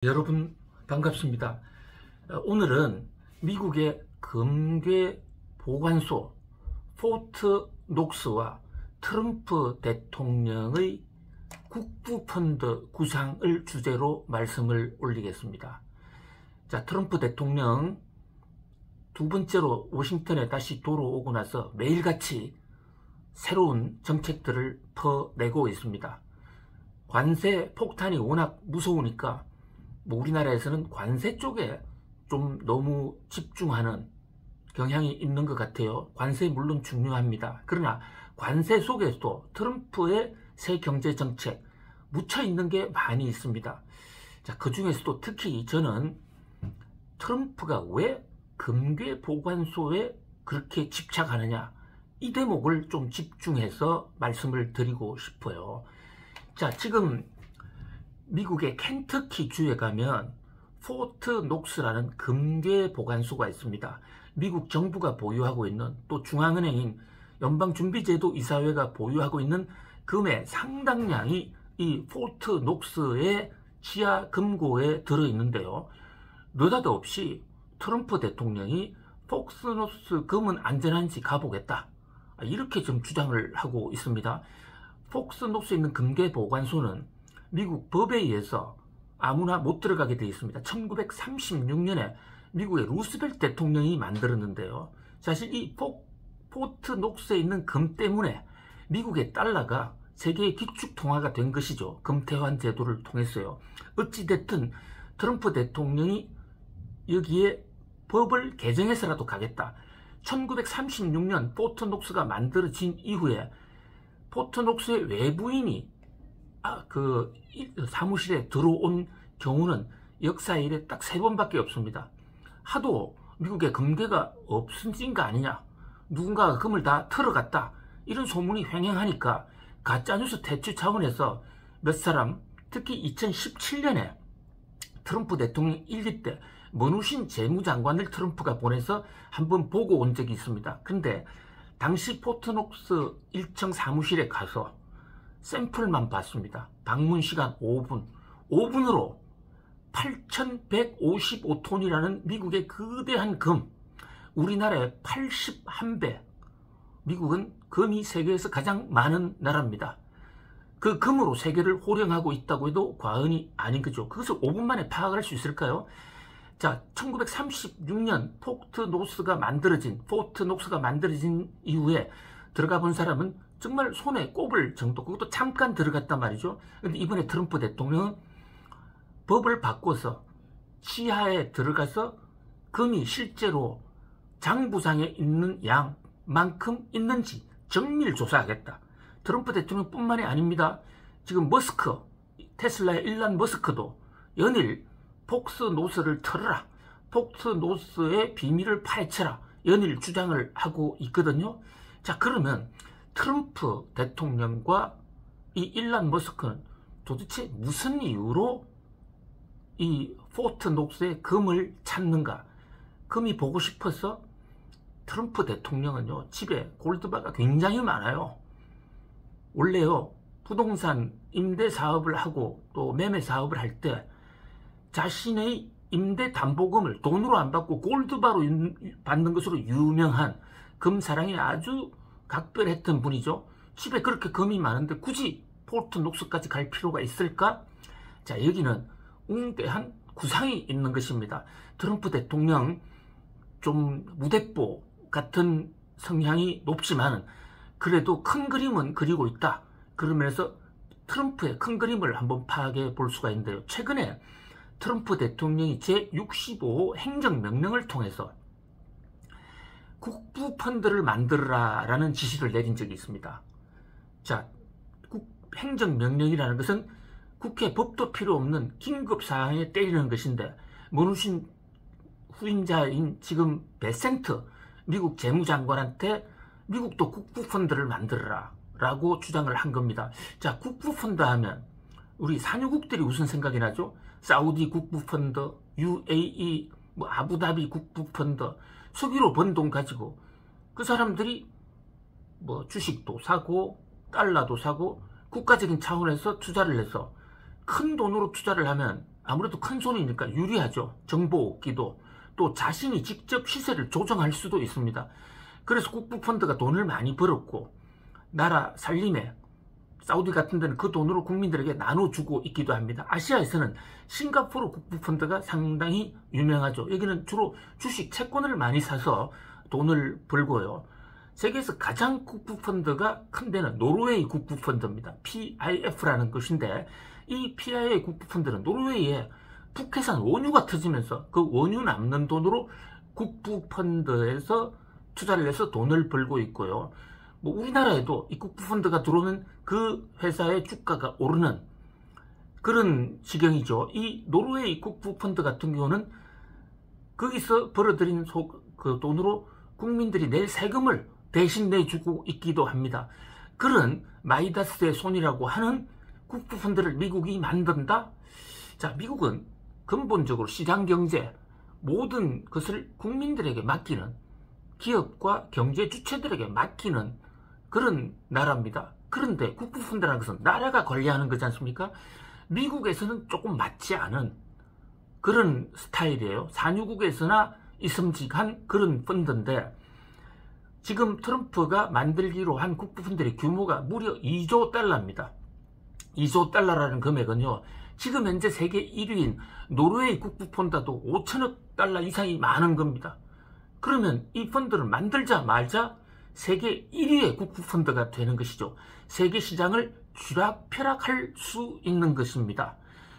여러분 반갑습니다. 오늘은 미국의 금괴 보관소 포트 녹스와 트럼프 대통령의 국부펀드 구상을 주제로 말씀을 올리겠습니다. 자, 트럼프 대통령 두 번째로 워싱턴에 다시 돌아오고 나서 매일같이 새로운 정책들을 퍼내고 있습니다. 관세 폭탄이 워낙 무서우니까 우리나라에서는 관세 쪽에 좀 너무 집중하는 경향이 있는 것 같아요. 관세 물론 중요합니다. 그러나 관세 속에서도 트럼프의 새 경제 정책 묻혀 있는 게 많이 있습니다. 자, 그 중에서도 특히 저는 트럼프가 왜 금괴 보관소에 그렇게 집착하느냐, 이 대목을 좀 집중해서 말씀을 드리고 싶어요. 자, 지금 미국의 켄터키 주에 가면 포트 녹스라는 금괴 보관소가 있습니다. 미국 정부가 보유하고 있는, 또 중앙은행인 연방준비제도 이사회가 보유하고 있는 금의 상당량이 이 포트 녹스의 지하 금고에 들어있는데요. 느닷없이 트럼프 대통령이 폭스녹스 금은 안전한지 가보겠다, 이렇게 좀 주장을 하고 있습니다. 폭스녹스에 있는 금괴 보관소는 미국 법에 의해서 아무나 못 들어가게 되어 있습니다. 1936년에 미국의 루스벨트 대통령이 만들었는데요. 사실 이 포트 녹스에 있는 금 때문에 미국의 달러가 세계의 기축통화가 된 것이죠. 금태환 제도를 통해서요. 어찌됐든 트럼프 대통령이 여기에 법을 개정해서라도 가겠다. 1936년 포트 녹스가 만들어진 이후에 포트 녹스의 외부인이 그 사무실에 들어온 경우는 역사 이래 딱 3번밖에 없습니다. 하도 미국에 금괴가 없어진 거 아니냐, 누군가가 금을 다 털어갔다, 이런 소문이 횡행하니까 가짜뉴스 퇴치 차원에서 몇 사람, 특히 2017년에 트럼프 대통령 1기 때 머누신 재무장관을 트럼프가 보내서 한번 보고 온 적이 있습니다. 그런데 당시 포트녹스 1층 사무실에 가서 샘플만 봤습니다. 방문 시간 5분. 5분으로 8,155톤이라는 미국의 거대한 금, 우리나라의 81배. 미국은 금이 세계에서 가장 많은 나라입니다. 그 금으로 세계를 호령하고 있다고 해도 과언이 아닌 거죠. 그것을 5분 만에 파악할 수 있을까요? 자, 1936년 포트 녹스가 만들어진 이후에 들어가 본 사람은 정말 손에 꼽을 정도, 그것도 잠깐 들어갔단 말이죠. 근데 이번에 트럼프 대통령은 법을 바꿔서 지하에 들어가서 금이 실제로 장부상에 있는 양만큼 있는지 정밀 조사하겠다. 트럼프 대통령뿐만이 아닙니다. 지금 테슬라의 일론 머스크도 연일 폭스노스를 털어라, 폭스노스의 비밀을 파헤쳐라, 연일 주장을 하고 있거든요. 자, 그러면 트럼프 대통령과 이 일론 머스크는 도대체 무슨 이유로 이 포트 녹스의 금을 찾는가? 금이 보고 싶어서? 트럼프 대통령은요, 집에 골드바가 굉장히 많아요. 원래요, 부동산 임대 사업을 하고 또 매매 사업을 할 때 자신의 임대 담보금을 돈으로 안 받고 골드바로 받는 것으로 유명한 금사랑이 아주 각별했던 분이죠. 집에 그렇게 금이 많은데 굳이 포트 녹스까지 갈 필요가 있을까? 자, 여기는 웅대한 구상이 있는 것입니다. 트럼프 대통령 좀 무대뽀 같은 성향이 높지만 그래도 큰 그림은 그리고 있다. 그러면서 트럼프의 큰 그림을 한번 파악해 볼 수가 있는데요. 최근에 트럼프 대통령이 제65호 행정명령을 통해서 국부펀드를 만들어라 라는 지시를 내린 적이 있습니다. 자, 행정명령이라는 것은 국회 법도 필요 없는 긴급사항에 때리는 것인데, 머누신 후임자인 지금 베센트 미국 재무장관한테 미국도 국부펀드를 만들어라 라고 주장을 한 겁니다. 자, 국부펀드 하면 우리 산유국들이 무슨 생각이 나죠? 사우디 국부펀드, UAE, 아부다비 국부펀드, 수기로 번 돈 가지고 그 사람들이 주식도 사고 달러도 사고 국가적인 차원에서 투자를 해서 큰 돈으로 투자를 하면 아무래도 큰 손이니까 유리하죠. 정보 얻기도. 또 자신이 직접 시세를 조정할 수도 있습니다. 그래서 국부펀드가 돈을 많이 벌었고 나라 살림에 사우디 같은 데는 그 돈으로 국민들에게 나눠주고 있기도 합니다. 아시아에서는 싱가포르 국부펀드가 상당히 유명하죠. 여기는 주로 주식 채권을 많이 사서 돈을 벌고요. 세계에서 가장 국부펀드가 큰 데는 노르웨이 국부펀드입니다. PIF라는 것인데 이 PIF 국부펀드는 노르웨이에 북해산 원유가 터지면서 그 원유 남는 돈으로 국부펀드에서 투자를 해서 돈을 벌고 있고요. 뭐 우리나라에도 이 국부펀드가 들어오면 그 회사의 주가가 오르는 그런 지경이죠. 이 노르웨이 국부펀드 같은 경우는 거기서 벌어들인 그 돈으로 국민들이 낼 세금을 대신 내주고 있기도 합니다. 그런 마이다스의 손이라고 하는 국부펀드를 미국이 만든다? 자, 미국은 근본적으로 시장경제 모든 것을 국민들에게 맡기는 기업과 경제 주체들에게 맡기는 그런 나라입니다. 그런데 국부펀드라는 것은 나라가 관리하는 거지 않습니까? 미국에서는 조금 맞지 않은 그런 스타일이에요. 산유국에서나 있음직한 그런 펀드인데 지금 트럼프가 만들기로 한 국부펀드의 규모가 무려 2조 달러입니다. 2조 달러라는 금액은요. 지금 현재 세계 1위인 노르웨이 국부펀드도 5천억 달러 이상이 많은 겁니다. 그러면 이 펀드를 만들자 말자 세계 1위의 국부펀드가 되는 것이죠. 세계 시장을 쥐락펴락할 수 있는 것입니다.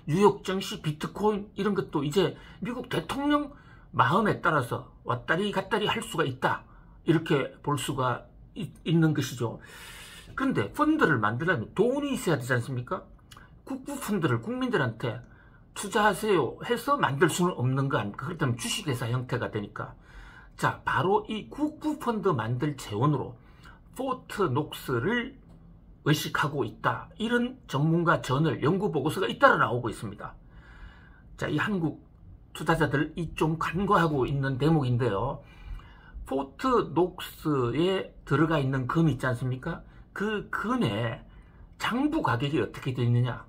뉴욕 증시, 비트코인 이런 것도 이제 미국 대통령 마음에 따라서 왔다리 갔다리 할 수가 있다. 이렇게 볼 수가 있는 것이죠. 그런데 펀드를 만들려면 돈이 있어야 되지 않습니까? 국부펀드를 국민들한테 투자하세요 해서 만들 수는 없는 거 아닙니까? 그렇다면 주식회사 형태가 되니까. 자, 바로 이 국부펀드 만들 재원으로 포트녹스를 의식하고 있다. 이런 전문가 저널 연구보고서가 잇따라 나오고 있습니다. 자, 이 한국 투자자들이 좀 간과하고 있는 대목인데요. 포트녹스에 들어가 있는 금 있지 않습니까? 그 금의 장부 가격이 어떻게 되어 있느냐?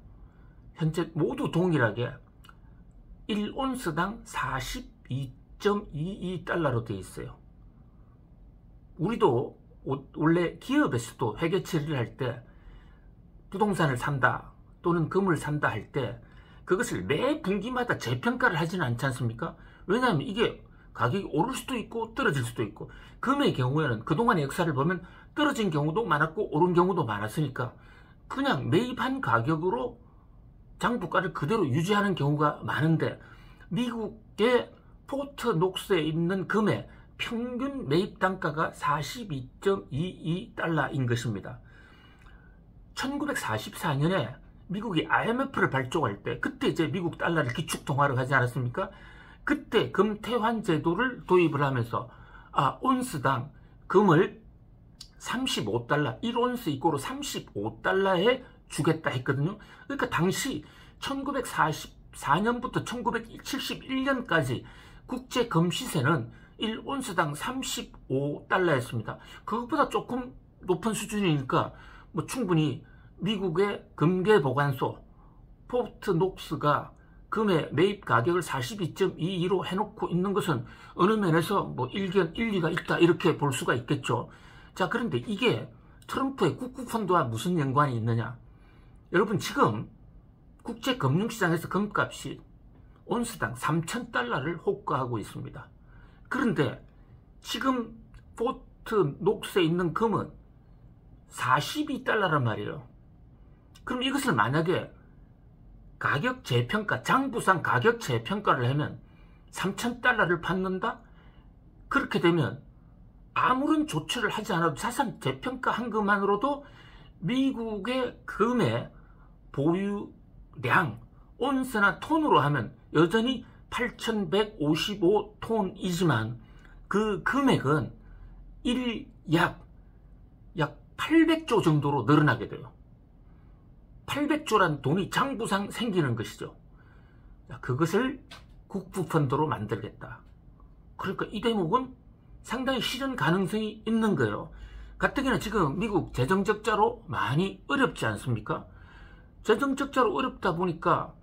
현재 모두 동일하게 1온스당 42.22달러로 되어 있어요. 우리도 원래 기업에서도 회계 처리를 할 때 부동산을 산다 또는 금을 산다 할 때 그것을 매 분기마다 재평가를 하지는 않지 않습니까? 왜냐하면 이게 가격이 오를 수도 있고 떨어질 수도 있고 금의 경우에는 그동안의 역사를 보면 떨어진 경우도 많았고 오른 경우도 많았으니까 그냥 매입한 가격으로 장부가를 그대로 유지하는 경우가 많은데 미국의 포트녹스에 있는 금의 평균 매입 단가가 42.22달러인 것입니다. 1944년에 미국이 IMF를 발족할 때 그때 이제 미국 달러를 기축통화로 하지 않았습니까? 그때 금 태환 제도를 도입을 하면서 온스당 금을 35달러, 1온스 이꼬로 35달러에 주겠다 했거든요. 그러니까 당시 1944년부터 1971년까지 국제 금 시세는 1온스당 35달러였습니다. 그것보다 조금 높은 수준이니까 뭐 충분히 미국의 금괴보관소 포트녹스가 금의 매입 가격을 42.22로 해놓고 있는 것은 어느 면에서 뭐 일견 일리가 있다 이렇게 볼 수가 있겠죠. 자, 그런데 이게 트럼프의 국부펀드와 무슨 연관이 있느냐? 여러분, 지금 국제 금융시장에서 금값이 온스당 3,000달러를 호가하고 있습니다. 그런데 지금 포트녹스에 있는 금은 42달러란 말이에요. 그럼 이것을 만약에 가격 재평가, 장부상 가격 재평가를 하면 3,000달러를 받는다? 그렇게 되면 아무런 조치를 하지 않아도 자산 재평가한 것만으로도 미국의 금의 보유량, 온스나 톤으로 하면 여전히 8,155톤이지만 그 금액은 약 800조 정도로 늘어나게 돼요. 800조란 돈이 장부상 생기는 것이죠. 그것을 국부펀드로 만들겠다. 그러니까 이 대목은 상당히 실현 가능성이 있는 거예요. 가뜩이나 지금 미국 재정적자로 많이 어렵지 않습니까? 재정적자로 어렵다 보니까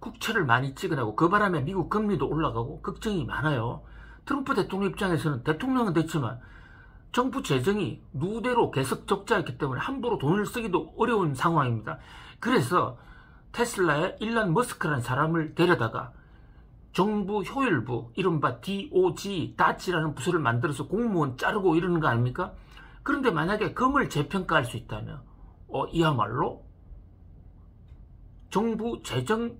국채를 많이 찍어내고 그 바람에 미국 금리도 올라가고 걱정이 많아요. 트럼프 대통령 입장에서는 대통령은 됐지만 정부 재정이 누대로 계속 적자였기 때문에 함부로 돈을 쓰기도 어려운 상황입니다. 그래서 테슬라의 일론 머스크라는 사람을 데려다가 정부 효율부, 이른바 DOG, 다치라는 부서를 만들어서 공무원 자르고 이러는 거 아닙니까? 그런데 만약에 금을 재평가할 수 있다면 이야말로 정부 재정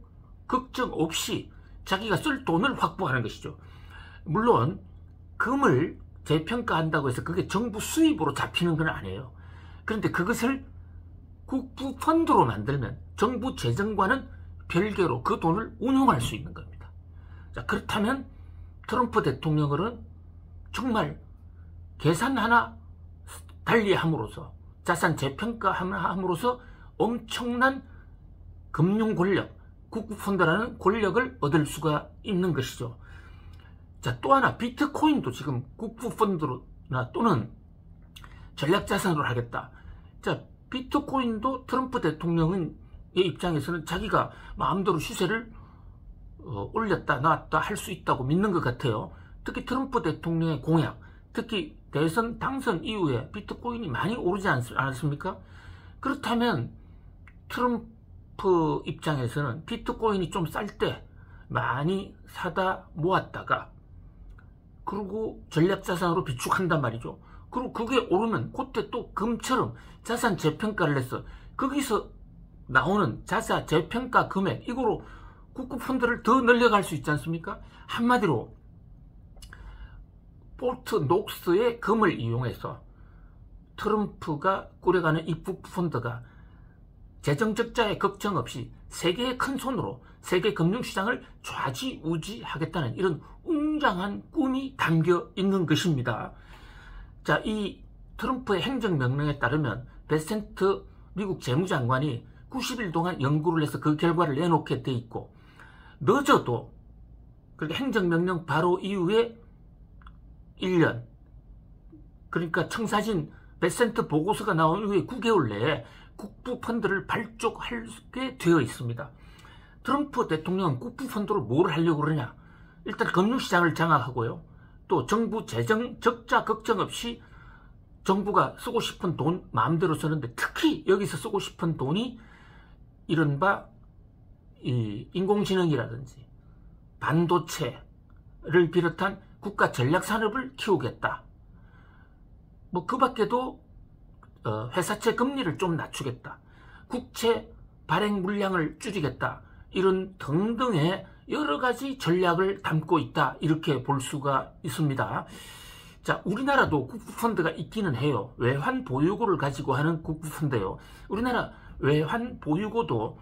걱정 없이 자기가 쓸 돈을 확보하는 것이죠. 물론 금을 재평가한다고 해서 그게 정부 수입으로 잡히는 건 아니에요. 그런데 그것을 국부 펀드로 만들면 정부 재정과는 별개로 그 돈을 운용할 수 있는 겁니다. 자, 그렇다면 트럼프 대통령은 정말 계산 하나 달리함으로써 자산 재평가함으로써 엄청난 금융 권력, 국부펀드라는 권력을 얻을 수가 있는 것이죠. 자, 또 하나 비트코인도 지금 국부펀드나 또는 전략자산으로 하겠다. 자, 비트코인도 트럼프 대통령의 입장에서는 자기가 마음대로 시세를 올렸다 놨다 할 수 있다고 믿는 것 같아요. 특히 트럼프 대통령의 공약, 특히 대선 당선 이후에 비트코인이 많이 오르지 않았습니까? 그렇다면 트럼프 입장에서는 비트코인이 좀 쌀 때 많이 사다 모았다가 그리고 전략자산으로 비축한단 말이죠. 그리고 그게 오르면 그때 또 금처럼 자산 재평가를 해서 거기서 나오는 자산 재평가 금액 이거로 국부펀드를 더 늘려갈 수 있지 않습니까? 한마디로 포트 녹스의 금을 이용해서 트럼프가 꾸려가는 이 국부펀드가 재정적자에 걱정 없이 세계의 큰 손으로 세계 금융시장을 좌지우지하겠다는 이런 웅장한 꿈이 담겨 있는 것입니다. 자, 이 트럼프의 행정명령에 따르면 베센트 미국 재무장관이 90일 동안 연구를 해서 그 결과를 내놓게 돼 있고 늦어도 그렇게 행정명령 바로 이후에 1년 그러니까 청사진 베센트 보고서가 나온 이후에 9개월 내에 국부펀드를 발족하게 되어 있습니다. 트럼프 대통령은 국부펀드로 뭘 하려고 그러냐? 일단 금융시장을 장악하고요. 또 정부 재정 적자 걱정 없이 정부가 쓰고 싶은 돈 마음대로 쓰는데 특히 여기서 쓰고 싶은 돈이 이른바 인공지능이라든지 반도체를 비롯한 국가 전략산업을 키우겠다. 뭐 그 밖에도 회사채 금리를 좀 낮추겠다. 국채 발행 물량을 줄이겠다. 이런 등등의 여러 가지 전략을 담고 있다. 이렇게 볼 수가 있습니다. 자, 우리나라도 국부펀드가 있기는 해요. 외환 보유고를 가지고 하는 국부펀드예요. 우리나라 외환 보유고도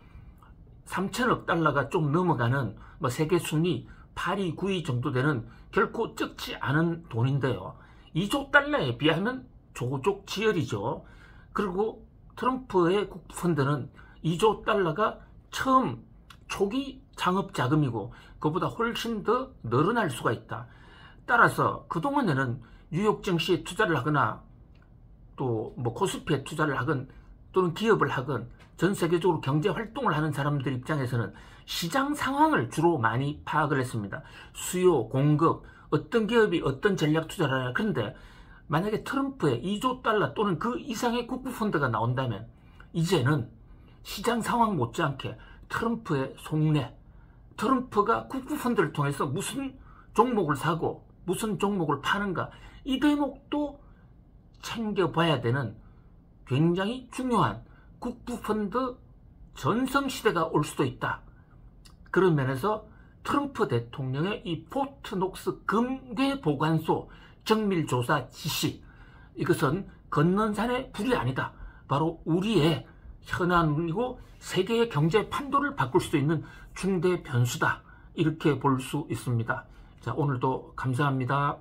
3천억 달러가 좀 넘어가는 세계 순위 8위, 9위 정도 되는 결코 적지 않은 돈인데요. 2조 달러에 비하면 조족지혈이죠. 그리고 트럼프의 국부펀드는 2조 달러가 처음 초기 창업 자금이고 그보다 훨씬 더 늘어날 수가 있다. 따라서 그동안에는 뉴욕 증시에 투자를 하거나 또 코스피에 투자를 하건 또는 기업을 하건 전 세계적으로 경제 활동을 하는 사람들 입장에서는 시장 상황을 주로 많이 파악을 했습니다. 수요, 공급, 어떤 기업이 어떤 전략 투자를 하냐. 그런데 만약에 트럼프의 2조 달러 또는 그 이상의 국부펀드가 나온다면 이제는 시장 상황 못지않게 트럼프의 속내, 트럼프가 국부펀드를 통해서 무슨 종목을 사고 무슨 종목을 파는가 이 대목도 챙겨봐야 되는 굉장히 중요한 국부펀드 전성시대가 올 수도 있다. 그런 면에서 트럼프 대통령의 이 포트녹스 금괴보관소 정밀조사 지시, 이것은 건넌산의 불이 아니다. 바로 우리의 현안이고 세계의 경제 판도를 바꿀 수도 있는 중대 변수다. 이렇게 볼 수 있습니다. 자, 오늘도 감사합니다.